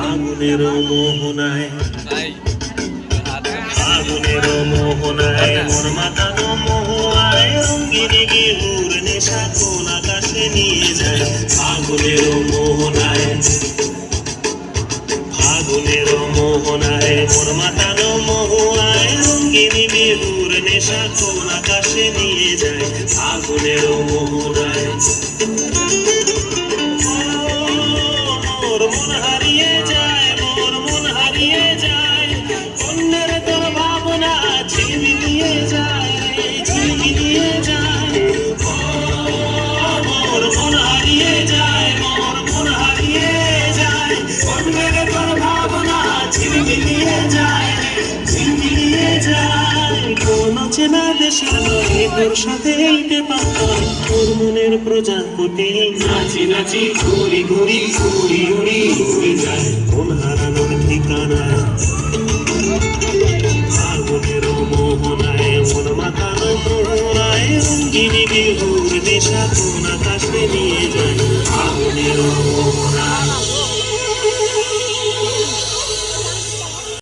আগুনের মোহনায় আগুনের মোহনায় মোর মাতানো মহুয়ায় রঙ্গিনী গেহুর নেশা কোন আকাশে নিয়ে যায় আগুনের মোহনায় আগুনের মোহনায় মোর মাতানো মহুয়ায় রঙ্গিনী গেহুর নেশা কোন আকাশে নিয়ে যায় আগুনের মোহনায় মোর মন হারিয়ে যায় মোর মন হারিয়ে যায় অন্যের তোর ভাবনা ঝিলমিলিয়ে যায় ঝিলমিলিয়ে যায় মোর মন হারিয়ে যায় মোর মন হারিয়ে যায় অন্যের তোর ভাবনা ঝিলমিলিয়ে যায় ঝিলমিলিয়ে যায় কোন চেনা দেশের নয় তোর সাথে এইতে পাতাম তোর মনের প্রজাপতি নাচি নাচি ঘুরি ঘুরি ঘুরি উড়ি উড়ে যায় কোন হারানোর ঠিকানায় আগুনের মোহনায় মন মাতানো মোহনায় রঙ্গিনী বিহুর নেশা কোন